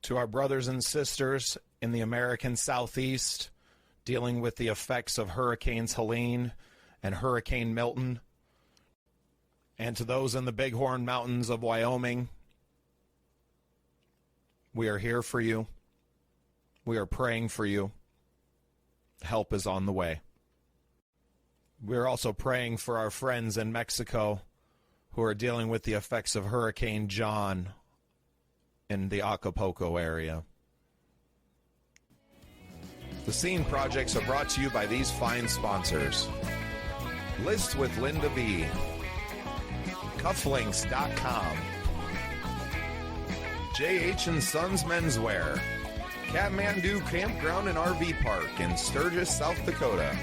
To our brothers and sisters in the American Southeast dealing with the effects of Hurricanes Helene and Hurricane Milton, and to those in the Bighorn Mountains of Wyoming, we are here for you. We are praying for you. Help is on the way. We are also praying for our friends in Mexico who are dealing with the effects of Hurricane John in the Acapulco area. The Scene Projects are brought to you by these fine sponsors. List with Linda B. Cufflinks.com. J.H. & Sons Menswear. Kathmandu Campground and RV Park in Sturgis, South Dakota.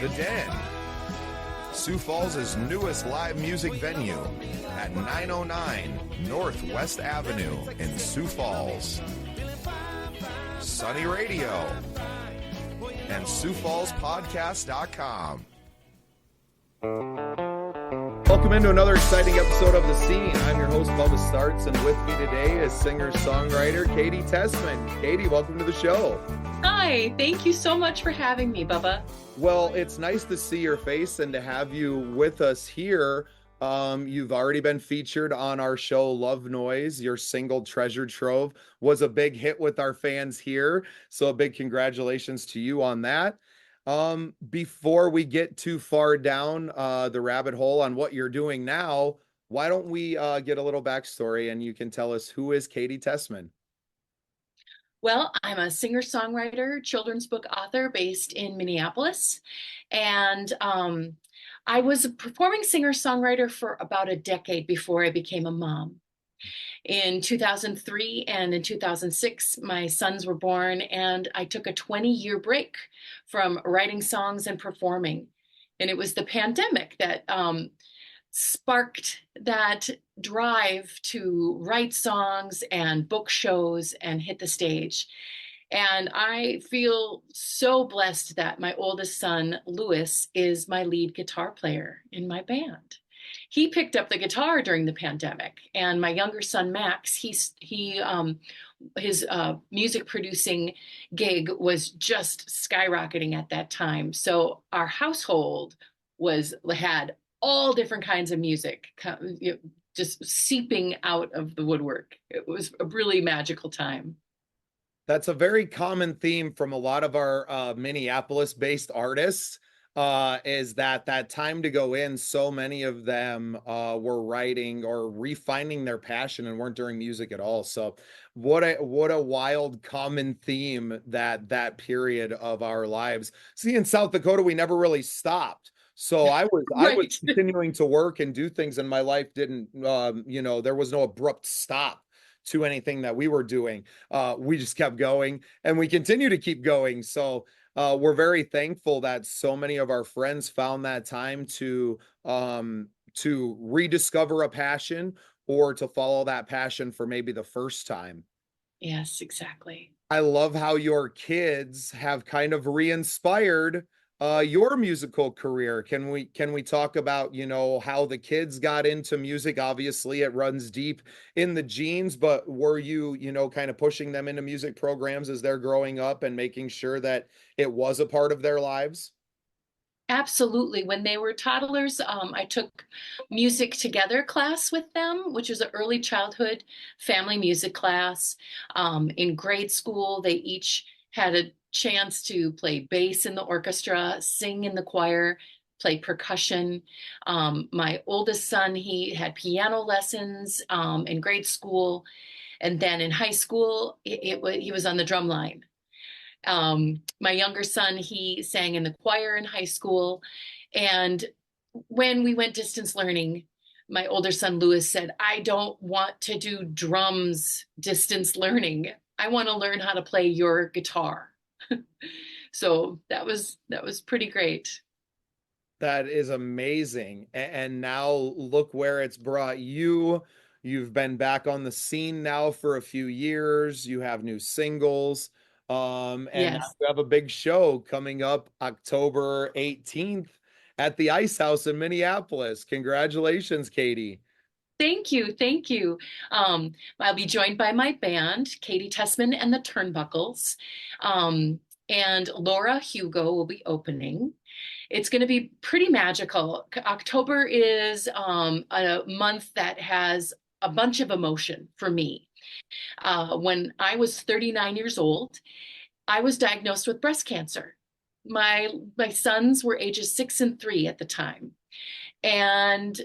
The Den. Sioux Falls' newest live music venue at 909 Northwest Avenue in Sioux Falls. Sunny Radio and SiouxFallsPodcast.com. Welcome into another exciting episode of The Scene. I'm your host, Bubba Starts, and with me today is singer-songwriter Katy Tessman. Katy, welcome to the show. Hi, thank you so much for having me, Bubba. Well, it's nice to see your face and to have you with us here. You've already been featured on our show, Love Noise. Your single, Treasure Trove, was a big hit with our fans here. So a big congratulations to you on that. Before we get too far down the rabbit hole on what you're doing now, why don't we get a little backstory and you can tell us who is Katy Tessman? Well, I'm a singer-songwriter, children's book author based in Minneapolis. And I was a performing singer-songwriter for about a decade before I became a mom. In 2003 and in 2006, my sons were born, and I took a 20-year break from writing songs and performing. And it was the pandemic that sparked that drive to write songs and book shows and hit the stage. And I feel so blessed that my oldest son, Louis, is my lead guitar player in my band. He picked up the guitar during the pandemic, and my younger son, Max, his music producing gig was just skyrocketing at that time. So our household had all different kinds of music, just seeping out of the woodwork. It was a really magical time. That's a very common theme from a lot of our Minneapolis-based artists, is that time to go in, so many of them were writing or refining their passion and weren't doing music at all. So what a wild common theme that period of our lives. See, in South Dakota, we never really stopped. So I was continuing to work and do things, and my life didn't, there was no abrupt stop to anything that we were doing. We just kept going, and we continue to keep going. So we're very thankful that so many of our friends found that time to rediscover a passion or to follow that passion for maybe the first time. Yes, exactly. I love how your kids have kind of re-inspired your musical career. Can we talk about, how the kids got into music? Obviously it runs deep in the genes, but were you, kind of pushing them into music programs as they're growing up and making sure that it was a part of their lives? Absolutely. When they were toddlers, I took music together class with them, which is an early childhood family music class. In grade school, they each had a chance to play bass in the orchestra, sing in the choir, play percussion. My oldest son, he had piano lessons in grade school. And then in high school, he was on the drum line. My younger son, he sang in the choir in high school. And when we went distance learning, my older son, Louis, said, I don't want to do drums distance learning. I want to learn how to play your guitar. So that was pretty great. That is amazing. And now look where it's brought you. You've been back on the scene now for a few years. You have new singles. And Yes. now you have a big show coming up October 18th at the Icehouse in Minneapolis. Congratulations, Katy. Thank you. Thank you. I'll be joined by my band, Katy Tessman and the Turnbuckles. Um, and Laura Hugo will be opening. It's going to be pretty magical. October is a month that has a bunch of emotion for me. When I was 39 years old, I was diagnosed with breast cancer. My sons were ages 6 and 3 at the time, and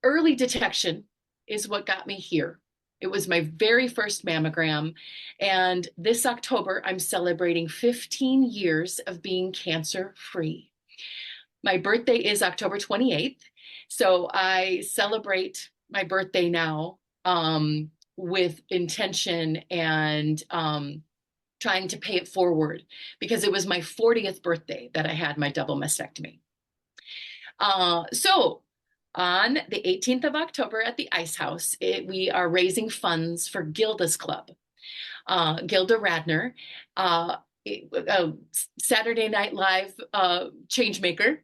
early detection is what got me here. It was my very first mammogram. And this October, I'm celebrating 15 years of being cancer free. My birthday is October 28th. So I celebrate my birthday now with intention and trying to pay it forward because it was my 40th birthday that I had my double mastectomy. So on the 18th of October at the Icehouse, we are raising funds for Gilda's club. Gilda Radner, Saturday Night Live change maker.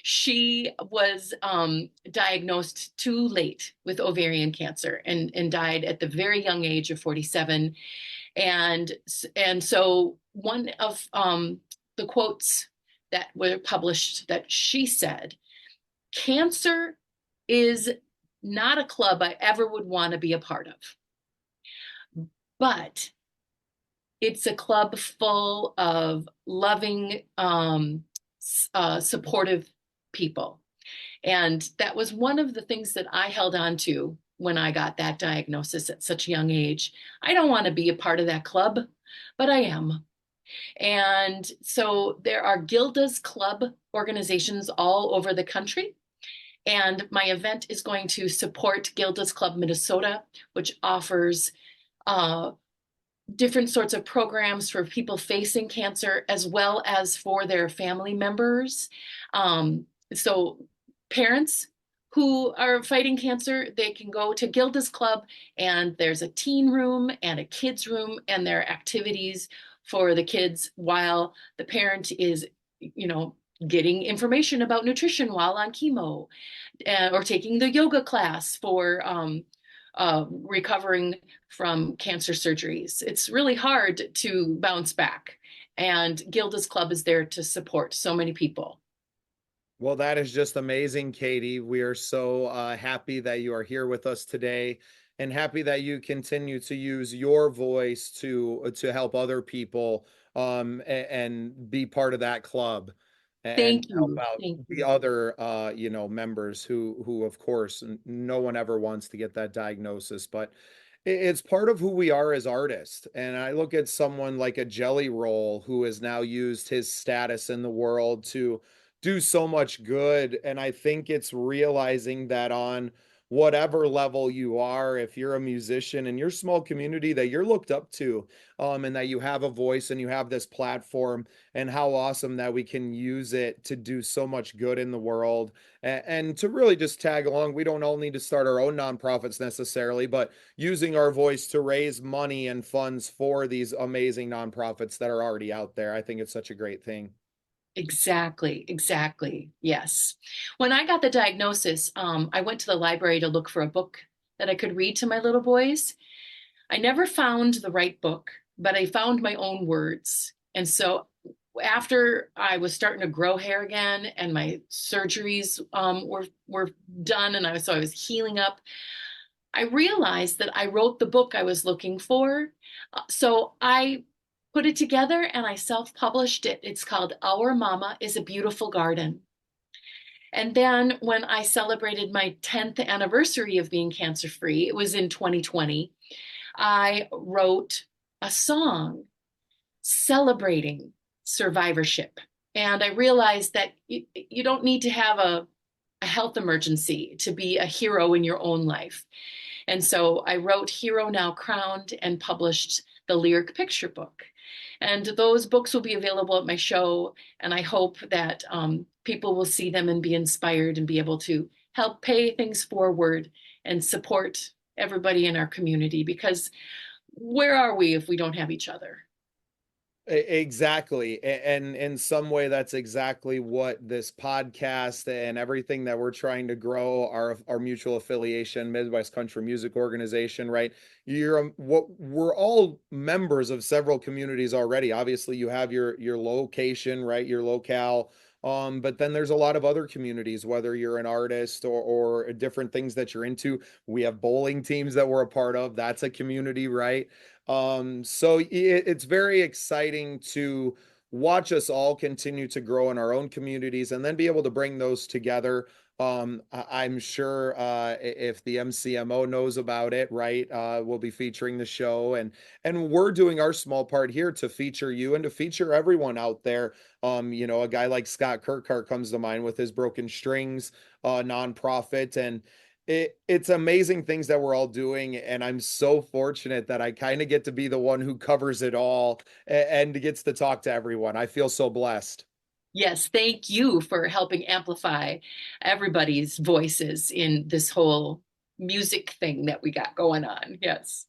She was diagnosed too late with ovarian cancer and died at the very young age of 47. And so one of the quotes that were published that she said, cancer is not a club I ever would want to be a part of, but it's a club full of loving, supportive people. And that was one of the things that I held on to when I got that diagnosis at such a young age. I don't want to be a part of that club, but I am. And so there are Gilda's club organizations all over the country. And my event is going to support Gilda's Club Minnesota, which offers different sorts of programs for people facing cancer as well as for their family members. So parents who are fighting cancer, they can go to Gilda's Club, and there's a teen room and a kids room, and there are activities for the kids while the parent is, getting information about nutrition while on chemo, or taking the yoga class for recovering from cancer surgeries. It's really hard to bounce back, and Gilda's Club is there to support so many people. Well, that is just amazing, Katy. We are so happy that you are here with us today, and happy that you continue to use your voice to help other people and be part of that club and Thank help you. out Thank the you. other members who of course no one ever wants to get that diagnosis, but it's part of who we are as artists. And I look at someone like a Jelly Roll who has now used his status in the world to do so much good. And I think it's realizing that on whatever level you are, if you're a musician in your small community, that you're looked up to, and that you have a voice and you have this platform, and how awesome that we can use it to do so much good in the world, and to really just tag along. We don't all need to start our own nonprofits necessarily, but using our voice to raise money and funds for these amazing nonprofits that are already out there. I think it's such a great thing. Exactly, exactly. Yes. When I got the diagnosis, I went to the library to look for a book that I could read to my little boys. I never found the right book, but I found my own words. And so after I was starting to grow hair again and my surgeries were done, and I was healing up, I realized that I wrote the book I was looking for. So I put it together and I self-published it. It's called Our Mama is a Beautiful Garden. And then when I celebrated my 10th anniversary of being cancer-free, it was in 2020, I wrote a song celebrating survivorship. And I realized that you don't need to have a health emergency to be a hero in your own life. And so I wrote Hero Now Crowned and published the lyric picture book. And those books will be available at my show. And I hope that people will see them and be inspired and be able to help pay things forward and support everybody in our community. Because where are we if we don't have each other? Exactly. And in some way, that's exactly what this podcast and everything that we're trying to grow our mutual affiliation, Midwest Country Music Organization, right? What we're all members of several communities already. Obviously, you have your location, right? Your locale. But then there's a lot of other communities, whether you're an artist or different things that you're into. We have bowling teams that we're a part of. That's a community, right? So it's very exciting to watch us all continue to grow in our own communities and then be able to bring those together. I'm sure if the MCMO knows about it, right, we'll be featuring the show, and we're doing our small part here to feature you and to feature everyone out there. A guy like Scott Kirkhart comes to mind with his Broken Strings nonprofit, and it's amazing things that we're all doing, and I'm so fortunate that I kind of get to be the one who covers it all and gets to talk to everyone. I feel so blessed. Yes, thank you for helping amplify everybody's voices in this whole music thing that we got going on. Yes.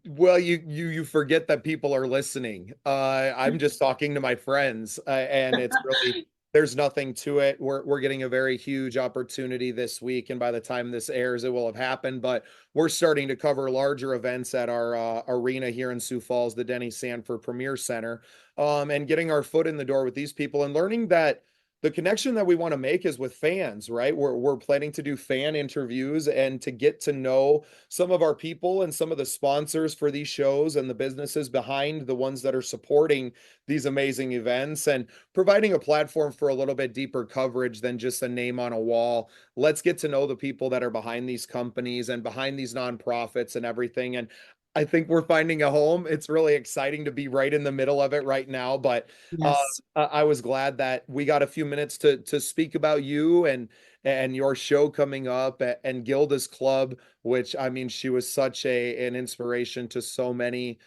Well, you forget that people are listening. I'm just talking to my friends, and it's really there's nothing to it. We're getting a very huge opportunity this week, and by the time this airs, it will have happened. But we're starting to cover larger events at our arena here in Sioux Falls, the Denny Sanford Premier Center, and getting our foot in the door with these people and learning that the connection that we want to make is with fans, right? We're planning to do fan interviews and to get to know some of our people and some of the sponsors for these shows and the businesses behind the ones that are supporting these amazing events and providing a platform for a little bit deeper coverage than just a name on a wall. Let's get to know the people that are behind these companies and behind these nonprofits and everything. And I think we're finding a home. It's really exciting to be right in the middle of it right now, but uh, Yes. I was glad that we got a few minutes to speak about you and your show coming up and Gilda's club, which I mean, she was such an inspiration to so many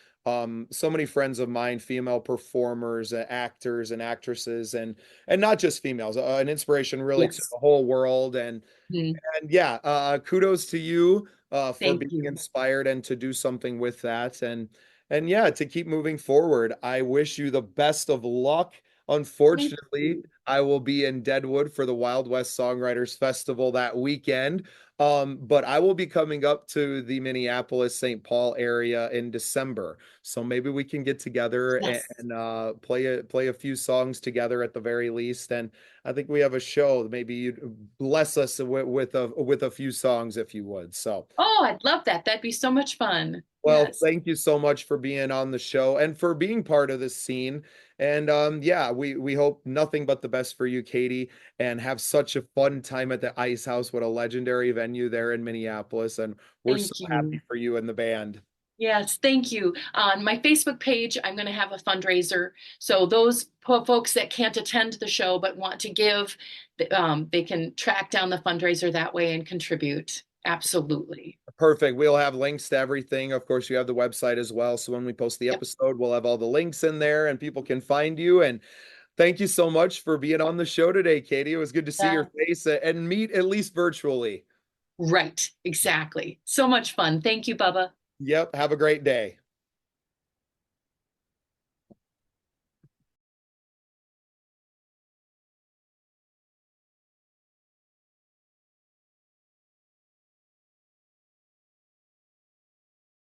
friends of mine, female performers, actors and actresses, and not just females, an inspiration really to Yes. the whole world. Mhm. And yeah, kudos to you for Thank being you. inspired and to do something with that. And yeah, to keep moving forward. I wish you the best of luck. Thank Unfortunately, you. I will be in Deadwood for the Wild West Songwriters Festival that weekend. But I will be coming up to the Minneapolis, St. Paul area in December. So maybe we can get together Yes. and play a few songs together at the very least. And I think we have a show. Maybe you'd bless us with a few songs if you would. So, Oh, I'd love that. That'd be so much fun. well, Yes. thank you so much for being on the show and for being part of this scene. And yeah, we hope nothing but the best for you, Katy, and have such a fun time at the Icehouse. What a legendary venue there in Minneapolis, and we're so Thank happy you. for you and the band. Yes, thank you. On my Facebook page, I'm going to have a fundraiser. So those folks that can't attend the show but want to give, they can track down the fundraiser that way and contribute. Absolutely. Perfect. We'll have links to everything. Of course, you have the website as well. So when we post the Yep. episode, we'll have all the links in there and people can find you. And thank you so much for being on the show today, Katy. It was good to see your Yeah. face and meet at least virtually. Right. Exactly. So much fun. Thank you, Bubba. Yep. Have a great day.